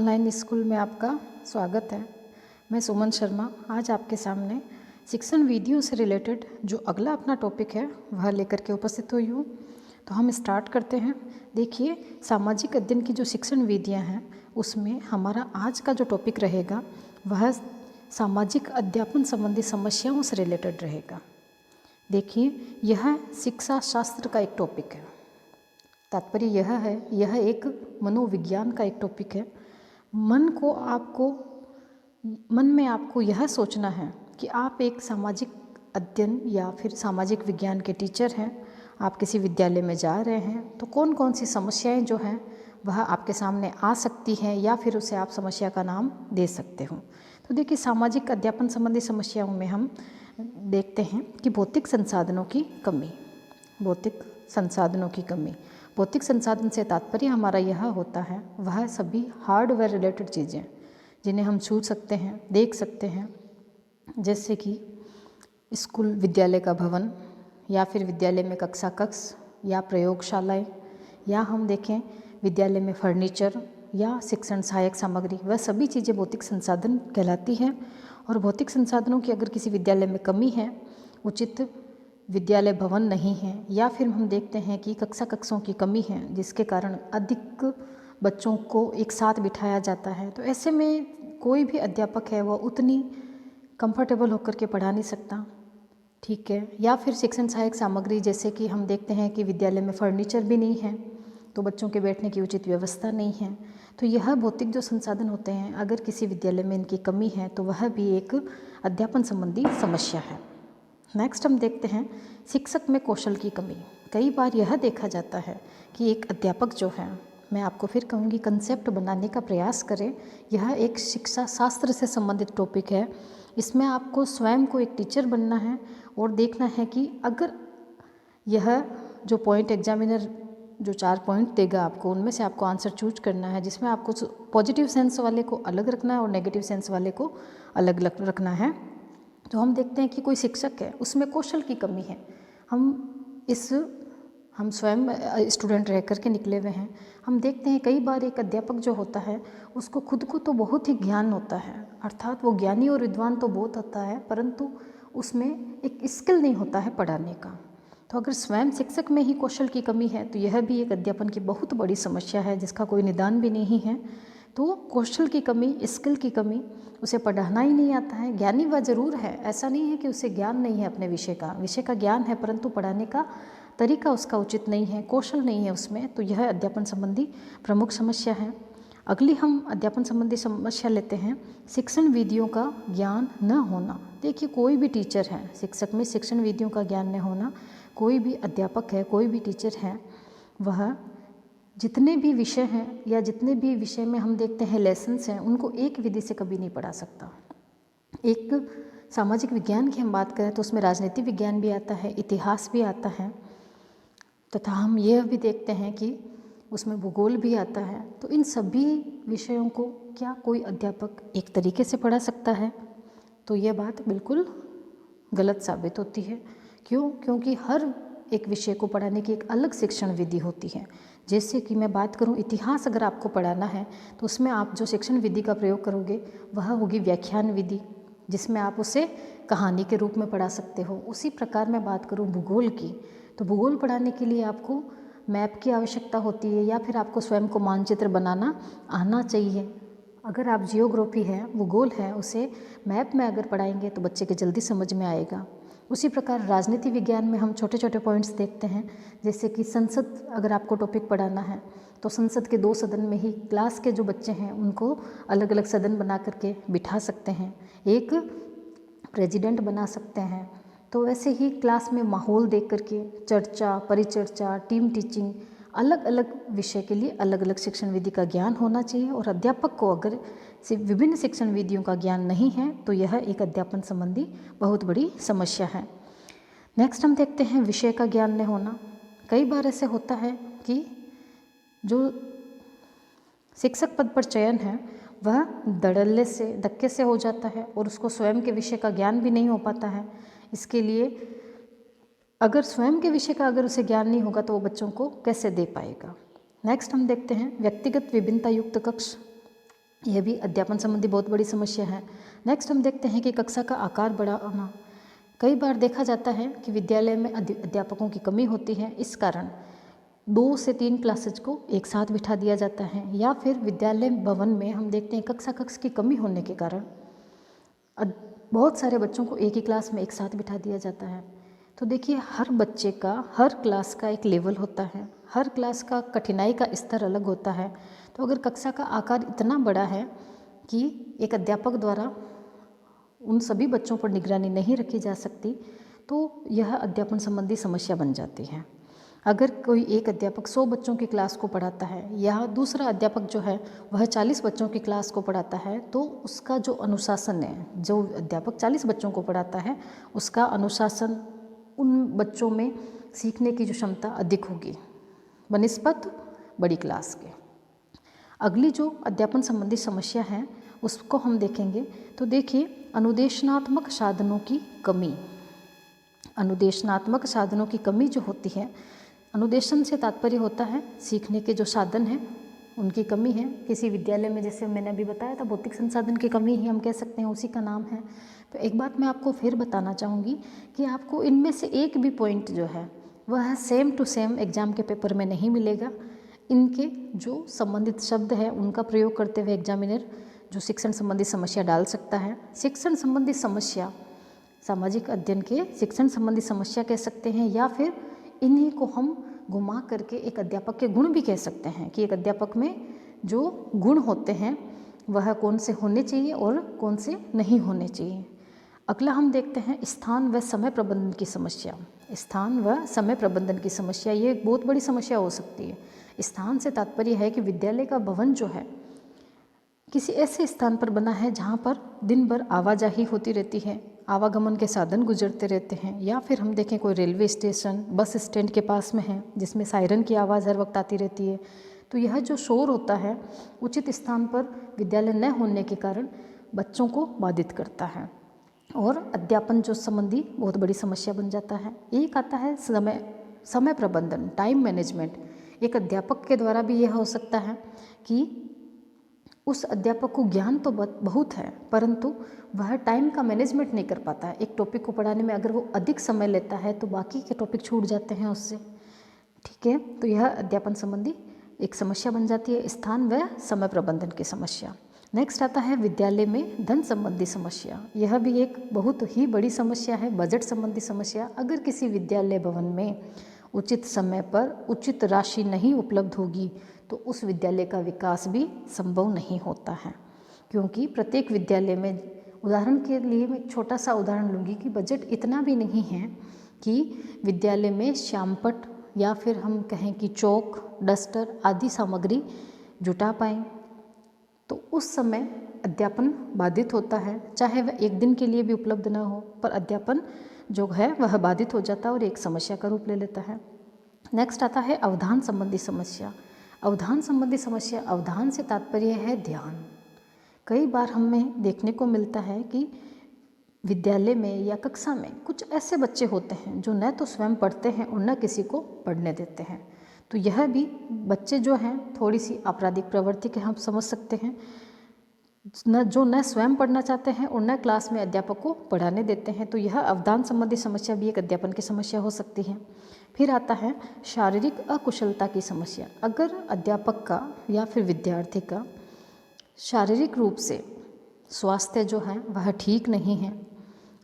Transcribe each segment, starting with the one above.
Online school में आपका स्वागत है। मैं सुमन शर्मा आज आपके सामने शिक्षण वीडियो से रिलेटेड जो अगला अपना टॉपिक है वह लेकर के उपस्थित हुई हूँ। तो हम स्टार्ट करते हैं। देखिए, सामाजिक अध्ययन की जो शिक्षण विधियाँ हैं उसमें हमारा आज का जो टॉपिक रहेगा वह सामाजिक अध्यापन संबंधी समस्याओं से रिलेटेड रहेगा। देखिए, यह शिक्षा शास्त्र का एक टॉपिक है। तात्पर्य यह है, यह एक मनोविज्ञान का एक टॉपिक है। मन में आपको यह सोचना है कि आप एक सामाजिक अध्ययन या फिर सामाजिक विज्ञान के टीचर हैं, आप किसी विद्यालय में जा रहे हैं तो कौन कौन सी समस्याएं जो हैं वह आपके सामने आ सकती हैं या फिर उसे आप समस्या का नाम दे सकते हो। तो देखिए, सामाजिक अध्यापन संबंधी समस्याओं में हम देखते हैं कि भौतिक संसाधनों की कमी। भौतिक संसाधन से तात्पर्य हमारा यह होता है वह सभी हार्डवेयर रिलेटेड चीज़ें जिन्हें हम छू सकते हैं, देख सकते हैं, जैसे कि स्कूल विद्यालय का भवन या फिर विद्यालय में कक्षा कक्ष या प्रयोगशालाएं, या हम देखें विद्यालय में फर्नीचर या शिक्षण सहायक सामग्री, वह सभी चीज़ें भौतिक संसाधन कहलाती हैं। और भौतिक संसाधनों की अगर किसी विद्यालय में कमी है, उचित विद्यालय भवन नहीं है, या फिर हम देखते हैं कि कक्षा कक्षों की कमी है जिसके कारण अधिक बच्चों को एक साथ बिठाया जाता है, तो ऐसे में कोई भी अध्यापक है वह उतनी कंफर्टेबल होकर के पढ़ा नहीं सकता, ठीक है। या फिर शिक्षण सहायक सामग्री, जैसे कि हम देखते हैं कि विद्यालय में फर्नीचर भी नहीं है तो बच्चों के बैठने की उचित व्यवस्था नहीं है। तो यह भौतिक जो संसाधन होते हैं, अगर किसी विद्यालय में इनकी कमी है तो वह भी एक अध्यापन संबंधी समस्या है। नेक्स्ट हम देखते हैं शिक्षक में कौशल की कमी। कई बार यह देखा जाता है कि एक अध्यापक जो है, मैं आपको फिर कहूँगी कंसेप्ट बनाने का प्रयास करें। यह एक शिक्षा शास्त्र से संबंधित टॉपिक है। इसमें आपको स्वयं को एक टीचर बनना है और देखना है कि अगर यह जो पॉइंट एग्जामिनर जो 4 पॉइंट देगा आपको, उनमें से आपको आंसर चूज करना है, जिसमें आपको पॉजिटिव सेंस वाले को अलग रखना है और नेगेटिव सेंस वाले को अलग रखना है। तो हम देखते हैं कि कोई शिक्षक है, उसमें कौशल की कमी है। हम स्वयं स्टूडेंट रह कर के निकले हुए हैं। हम देखते हैं कई बार एक अध्यापक जो होता है उसको खुद को तो बहुत ही ज्ञान होता है, अर्थात वो ज्ञानी और विद्वान तो बहुत होता है, परंतु उसमें एक स्किल नहीं होता है पढ़ाने का। तो अगर स्वयं शिक्षक में ही कौशल की कमी है तो यह भी एक अध्यापन की बहुत बड़ी समस्या है जिसका कोई निदान भी नहीं है। तो कौशल की कमी, स्किल की कमी, उसे पढ़ाना ही नहीं आता है। ज्ञानी वह जरूर है, ऐसा नहीं है कि उसे ज्ञान नहीं है, अपने विषय का ज्ञान है, परंतु पढ़ाने का तरीका उसका उचित नहीं है, कौशल नहीं है उसमें। तो यह अध्यापन संबंधी प्रमुख समस्या है। अगली हम अध्यापन संबंधी समस्या लेते हैं, शिक्षण विधियों का ज्ञान न होना। देखिए, कोई भी टीचर है, शिक्षक में शिक्षण विधियों का ज्ञान न होना, कोई भी अध्यापक है, कोई भी टीचर है, वह जितने भी विषय हैं या जितने भी विषय में हम देखते हैं लेसन्स हैं, उनको एक विधि से कभी नहीं पढ़ा सकता। एक सामाजिक विज्ञान की हम बात करें तो उसमें राजनीति विज्ञान भी आता है, इतिहास भी आता है, तथा हम यह भी देखते हैं कि उसमें भूगोल भी आता है। तो इन सभी विषयों को क्या कोई अध्यापक एक तरीके से पढ़ा सकता है? तो यह बात बिल्कुल गलत साबित होती है। क्यों? क्योंकि हर एक विषय को पढ़ाने की एक अलग शिक्षण विधि होती है। जैसे कि मैं बात करूं, इतिहास अगर आपको पढ़ाना है तो उसमें आप जो शिक्षण विधि का प्रयोग करोगे वह होगी व्याख्यान विधि, जिसमें आप उसे कहानी के रूप में पढ़ा सकते हो। उसी प्रकार मैं बात करूं भूगोल की, तो भूगोल पढ़ाने के लिए आपको मैप की आवश्यकता होती है या फिर आपको स्वयं को मानचित्र बनाना आना चाहिए। अगर आप जियोग्राफी है, भूगोल है, उसे मैप में अगर पढ़ाएंगे तो बच्चे के जल्दी समझ में आएगा। उसी प्रकार राजनीति विज्ञान में हम छोटे छोटे पॉइंट्स देखते हैं, जैसे कि संसद अगर आपको टॉपिक पढ़ाना है तो संसद के 2 सदन में ही क्लास के जो बच्चे हैं उनको अलग अलग सदन बना करके बिठा सकते हैं, एक प्रेसिडेंट बना सकते हैं। तो वैसे ही क्लास में माहौल देख करके चर्चा, परिचर्चा, टीम टीचिंग, अलग अलग विषय के लिए अलग अलग शिक्षण विधि का ज्ञान होना चाहिए। और अध्यापक को अगर विभिन्न शिक्षण विधियों का ज्ञान नहीं है तो यह एक अध्यापन संबंधी बहुत बड़ी समस्या है। नेक्स्ट हम देखते हैं विषय का ज्ञान न होना। कई बार ऐसे होता है कि जो शिक्षक पद पर चयन है वह धक्के से हो जाता है और उसको स्वयं के विषय का ज्ञान भी नहीं हो पाता है। इसके लिए अगर स्वयं के विषय का अगर उसे ज्ञान नहीं होगा तो वो बच्चों को कैसे दे पाएगा। नेक्स्ट हम देखते हैं व्यक्तिगत विभिन्नता युक्त कक्ष। यह भी अध्यापन संबंधी बहुत बड़ी समस्या है। नेक्स्ट हम देखते हैं कि कक्षा का आकार बढ़ाना। कई बार देखा जाता है कि विद्यालय में अध्यापकों की कमी होती है, इस कारण 2 से 3 क्लासेज को एक साथ बिठा दिया जाता है, या फिर विद्यालय भवन में हम देखते हैं कक्ष की कमी होने के कारण बहुत सारे बच्चों को एक ही क्लास में एक साथ बिठा दिया जाता है। तो देखिए, हर बच्चे का, हर क्लास का एक लेवल होता है, हर क्लास का कठिनाई का स्तर अलग होता है। तो अगर कक्षा का आकार इतना बड़ा है कि एक अध्यापक द्वारा उन सभी बच्चों पर निगरानी नहीं रखी जा सकती, तो यह अध्यापन संबंधी समस्या बन जाती है। अगर कोई एक अध्यापक 100 बच्चों की क्लास को पढ़ाता है, या दूसरा अध्यापक जो है वह 40 बच्चों की क्लास को पढ़ाता है, तो उसका जो अनुशासन है, जो अध्यापक 40 बच्चों को पढ़ाता है, उसका अनुशासन, उन बच्चों में सीखने की जो क्षमता अधिक होगी बनिस्बत बड़ी क्लास के। अगली जो अध्यापन संबंधी समस्या है उसको हम देखेंगे। तो देखिए, अनुदेशनात्मक साधनों की कमी। अनुदेशनात्मक साधनों की कमी जो होती है, अनुदेशन से तात्पर्य होता है सीखने के जो साधन हैं उनकी कमी है। किसी विद्यालय में, जैसे मैंने अभी बताया था, भौतिक संसाधन की कमी ही हम कह सकते हैं, उसी का नाम है। तो एक बात मैं आपको फिर बताना चाहूँगी कि आपको इनमें से एक भी पॉइंट जो है वह सेम टू सेम एग्ज़ाम के पेपर में नहीं मिलेगा। इनके जो संबंधित शब्द है उनका प्रयोग करते हुए एग्जामिनर जो शिक्षण संबंधी समस्या डाल सकता है। शिक्षण संबंधी समस्या, सामाजिक अध्ययन के शिक्षण संबंधी समस्या कह सकते हैं, या फिर इन्हीं को हम घुमा करके एक अध्यापक के गुण भी कह सकते हैं कि एक अध्यापक में जो गुण होते हैं वह कौन से होने चाहिए और कौन से नहीं होने चाहिए। अगला हम देखते हैं स्थान व समय प्रबंधन की समस्या। स्थान व समय प्रबंधन की समस्या, ये एक बहुत बड़ी समस्या हो सकती है। स्थान से तात्पर्य है कि विद्यालय का भवन जो है किसी ऐसे स्थान पर बना है जहाँ पर दिन भर आवाजाही होती रहती है, आवागमन के साधन गुजरते रहते हैं, या फिर हम देखें कोई रेलवे स्टेशन, बस स्टैंड के पास में है जिसमें सायरन की आवाज़ हर वक्त आती रहती है। तो यह जो शोर होता है उचित स्थान पर विद्यालय न होने के कारण बच्चों को बाधित करता है और अध्यापन जो संबंधी बहुत बड़ी समस्या बन जाता है। एक आता है समय प्रबंधन, टाइम मैनेजमेंट। एक अध्यापक के द्वारा भी यह हो सकता है कि उस अध्यापक को ज्ञान तो बहुत है, परंतु वह टाइम का मैनेजमेंट नहीं कर पाता है। एक टॉपिक को पढ़ाने में अगर वो अधिक समय लेता है तो बाकी के टॉपिक छूट जाते हैं उससे। ठीक है, तो यह अध्यापन संबंधी एक समस्या बन जाती है, स्थान व समय प्रबंधन की समस्या। नेक्स्ट आता है विद्यालय में धन संबंधी समस्या। यह भी एक बहुत ही बड़ी समस्या है, बजट संबंधी समस्या। अगर किसी विद्यालय भवन में उचित समय पर उचित राशि नहीं उपलब्ध होगी तो उस विद्यालय का विकास भी संभव नहीं होता है, क्योंकि प्रत्येक विद्यालय में, उदाहरण के लिए मैं छोटा सा उदाहरण लूँगी कि बजट इतना भी नहीं है कि विद्यालय में श्यामपट्ट या फिर हम कहें कि चौक, डस्टर आदि सामग्री जुटा पाएँ। तो उस समय अध्यापन बाधित होता है, चाहे वह एक दिन के लिए भी उपलब्ध न हो, पर अध्यापन जो है वह बाधित हो जाता है और एक समस्या का रूप ले लेता है। नेक्स्ट आता है अवधान संबंधी समस्या। अवधान संबंधी समस्या, अवधान से तात्पर्य है ध्यान। कई बार हमें देखने को मिलता है कि विद्यालय में या कक्षा में कुछ ऐसे बच्चे होते हैं जो न तो स्वयं पढ़ते हैं और न किसी को पढ़ने देते हैं। तो यह भी बच्चे जो हैं थोड़ी सी आपराधिक प्रवृत्ति के हम समझ सकते हैं, न स्वयं पढ़ना चाहते हैं और न क्लास में अध्यापक को पढ़ाने देते हैं। तो यह अवधान संबंधी समस्या भी एक अध्यापन की समस्या हो सकती है। फिर आता है शारीरिक अकुशलता की समस्या। अगर अध्यापक का या फिर विद्यार्थी का शारीरिक रूप से स्वास्थ्य जो है वह ठीक नहीं है,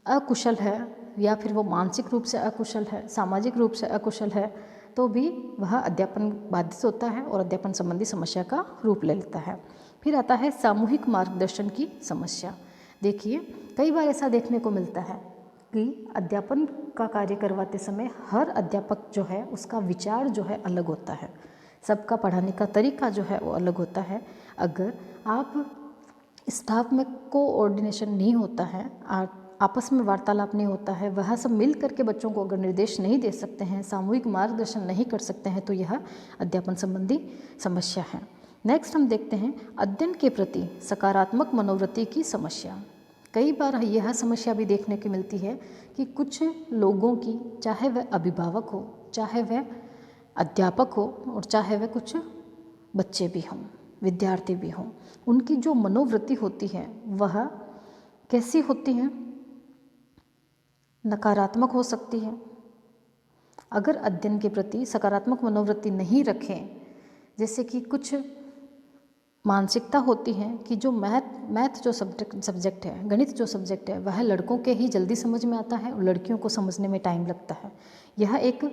अकुशल है, या फिर वो मानसिक रूप से अकुशल है, सामाजिक रूप से अकुशल है, तो भी वह अध्यापन बाधित होता है और अध्यापन संबंधी समस्या का रूप ले लेता है। फिर आता है सामूहिक मार्गदर्शन की समस्या। देखिए, कई बार ऐसा देखने को मिलता है कि अध्यापन का कार्य करवाते समय हर अध्यापक जो है उसका विचार जो है अलग होता है, सबका पढ़ाने का तरीका जो है वो अलग होता है। अगर आप स्टाफ में कोऑर्डिनेशन नहीं होता है, आपस में वार्तालाप नहीं होता है, वह सब मिल करके बच्चों को अगर निर्देश नहीं दे सकते हैं, सामूहिक मार्गदर्शन नहीं कर सकते हैं, तो यह अध्यापन संबंधी समस्या है। नेक्स्ट हम देखते हैं अध्ययन के प्रति सकारात्मक मनोवृत्ति की समस्या। कई बार यह समस्या भी देखने की मिलती है कि कुछ लोगों की, चाहे वह अभिभावक हो, चाहे वह अध्यापक हो और चाहे वह कुछ बच्चे भी हों, विद्यार्थी भी हों, उनकी जो मनोवृत्ति होती है वह कैसी होती है? नकारात्मक हो सकती है। अगर अध्ययन के प्रति सकारात्मक मनोवृत्ति नहीं रखें, जैसे कि कुछ मानसिकता होती है कि जो मैथ जो सब्जेक्ट है, गणित जो सब्जेक्ट है, वह लड़कों के ही जल्दी समझ में आता है और लड़कियों को समझने में टाइम लगता है। यह एक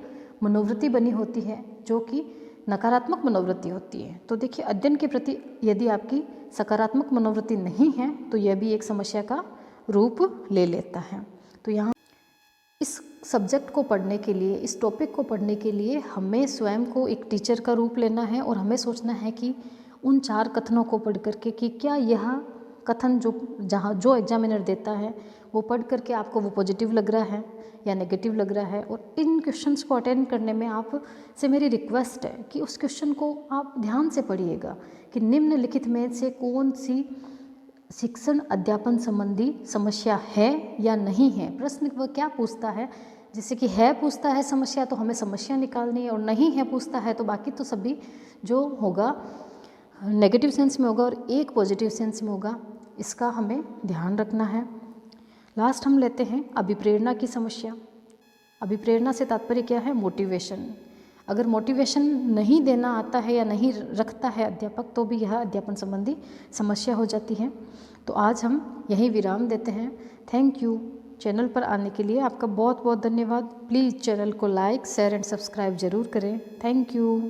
मनोवृत्ति बनी होती है जो कि नकारात्मक मनोवृत्ति होती है। तो देखिए, अध्ययन के प्रति यदि आपकी सकारात्मक मनोवृत्ति नहीं है तो यह भी एक समस्या का रूप ले लेता है। तो यहाँ इस सब्जेक्ट को पढ़ने के लिए, इस टॉपिक को पढ़ने के लिए हमें स्वयं को एक टीचर का रूप लेना है और हमें सोचना है कि उन 4 कथनों को पढ़ करके कि क्या यह कथन जो एग्जामिनर देता है वो पढ़ करके आपको वो पॉजिटिव लग रहा है या नेगेटिव लग रहा है। और इन क्वेश्चंस को अटेंड करने में आप से मेरी रिक्वेस्ट है कि उस क्वेश्चन को आप ध्यान से पढ़िएगा कि निम्नलिखित में से कौन सी शिक्षण अध्यापन संबंधी समस्या है या नहीं है। प्रश्न वह क्या पूछता है, जैसे कि है पूछता है समस्या तो हमें समस्या निकालनी है, और नहीं है पूछता है तो बाकी तो सभी जो होगा नेगेटिव सेंस में होगा और एक पॉजिटिव सेंस में होगा, इसका हमें ध्यान रखना है। लास्ट हम लेते हैं अभिप्रेरणा की समस्या। अभिप्रेरणा से तात्पर्य क्या है? मोटिवेशन। अगर मोटिवेशन नहीं देना आता है या नहीं रखता है अध्यापक तो भी यह अध्यापन संबंधी समस्या हो जाती है। तो आज हम यहीं विराम देते हैं। Thank you. चैनल पर आने के लिए आपका बहुत बहुत धन्यवाद। प्लीज़ चैनल को लाइक, शेयर एंड सब्सक्राइब ज़रूर करें। Thank you.